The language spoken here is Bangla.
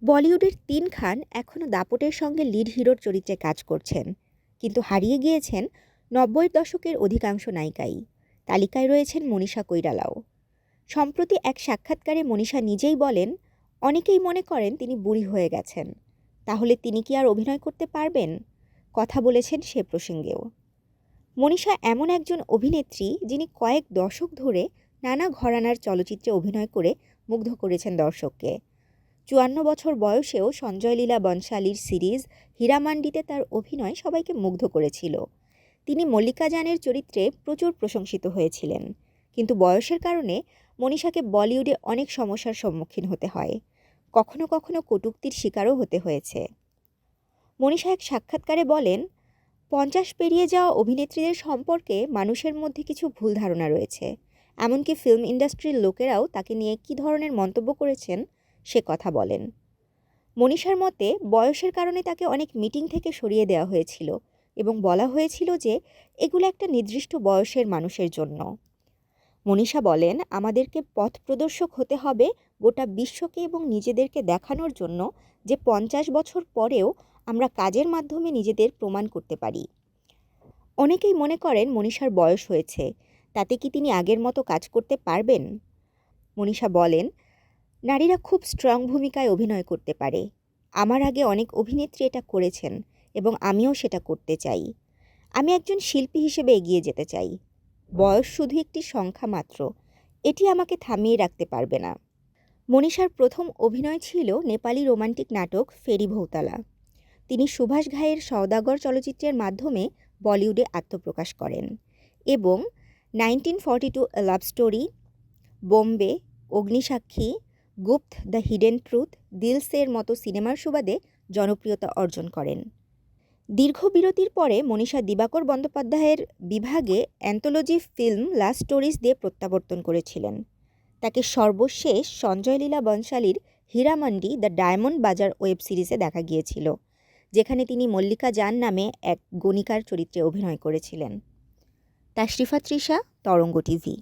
বলিউডের ৩ খান এখনও দাপটের সঙ্গে লিড হিরোর চরিত্রে কাজ করছেন, কিন্তু হারিয়ে গিয়েছেন ৯০-এর দশকের অধিকাংশ নায়িকাই। তালিকায় রয়েছেন মনীষা কৈরালাও। সম্প্রতি এক সাক্ষাৎকারে মনীষা নিজেই বলেন, অনেকেই মনে করেন তিনি বুড়ি হয়ে গেছেন, তাহলে তিনি কি আর অভিনয় করতে পারবেন? কথা বলেছেন সে প্রসঙ্গেও। মনীষা এমন একজন অভিনেত্রী যিনি কয়েক দশক ধরে নানা ঘরানার চলচ্চিত্রে অভিনয় করে মুগ্ধ করেছেন দর্শককে। ৫৪ বছর বয়সেও সঞ্জয় লীলা বনশালীর সিরিজ হীরামান্ডিতে তার অভিনয় সবাইকে মুগ্ধ করেছিল। তিনি মল্লিকা জানের চরিত্রে প্রচুর প্রশংসিত হয়েছিলেন, কিন্তু বয়সের কারণে মনীষাকে বলিউডে অনেক সমস্যার সম্মুখীন হতে হয়। কখনো কখনো কটূক্তির শিকারও হতে হয়েছে। মনীষা এক সাক্ষাৎকারে বলেন, ৫০ পেরিয়ে যাওয়া অভিনেত্রীদের সম্পর্কে মানুষের মধ্যে কিছু ভুল ধারণা রয়েছে। এমনকি ফিল্ম ইন্ডাস্ট্রির লোকেরাও তাকে নিয়ে কী ধরনের মন্তব্য করেছেন সে কথা বলেন। মনীষার মতে বয়সের কারণে তাকে অনেক মিটিং থেকে সরিয়ে দেওয়া হয়েছিল এবং বলা হয়েছিল যে এগুলো একটা নির্দিষ্ট বয়সের মানুষের জন্য। মনীষা বলেন, আমাদেরকে পথ প্রদর্শক হতে হবে গোটা বিশ্বকে এবং নিজেদেরকে দেখানোর জন্য যে ৫০ বছর পরেও আমরা কাজের মাধ্যমে নিজেদের প্রমাণ করতে পারি। অনেকেই মনে করেন মনীষার বয়স হয়েছে, তাতে কি তিনি আগের মতো কাজ করতে পারবেন? মনীষা বলেন, নারীরা খুব স্ট্রং ভূমিকায় অভিনয় করতে পারে। আমার আগে অনেক অভিনেত্রী এটা করেছেন এবং আমিও সেটা করতে চাই। আমি একজন শিল্পী হিসেবে এগিয়ে যেতে চাই। বয়স শুধু একটি সংখ্যা মাত্র, এটি আমাকে থামিয়ে রাখতে পারবে না। মনীষার প্রথম অভিনয় ছিল নেপালি রোমান্টিক নাটক ফেরি ভৌতালা। তিনি সুভাষ ঘাইয়ের সওদাগর চলচ্চিত্রের মাধ্যমে বলিউডে আত্মপ্রকাশ করেন এবং 1942 a love story, Bombay, Agnisakshi, Gupt, the hidden truth, Dil সের মতো সিনেমার সুবাদে জনপ্রিয়তা অর্জন করেন। দীর্ঘ বিরতির পরে মনীষা দিবাকর বন্দ্যোপাধ্যায়ের বিভাগে অ্যান্থোলজি ফিল্ম লাস্ট স্টোরিজ দিয়ে প্রত্যাবর্তন করেছিলেন। তাকে সর্বশেষ সঞ্জয় লীলা বনশালীর হীরামান্ডি দ্য ডায়মন্ড বাজার ওয়েব সিরিজে দেখা গিয়েছিল, যেখানে তিনি মল্লিকা জান নামে এক গণিকার চরিত্রে অভিনয় করেছিলেন। তাশরিফা তৃষা, তরঙ্গ টিভি।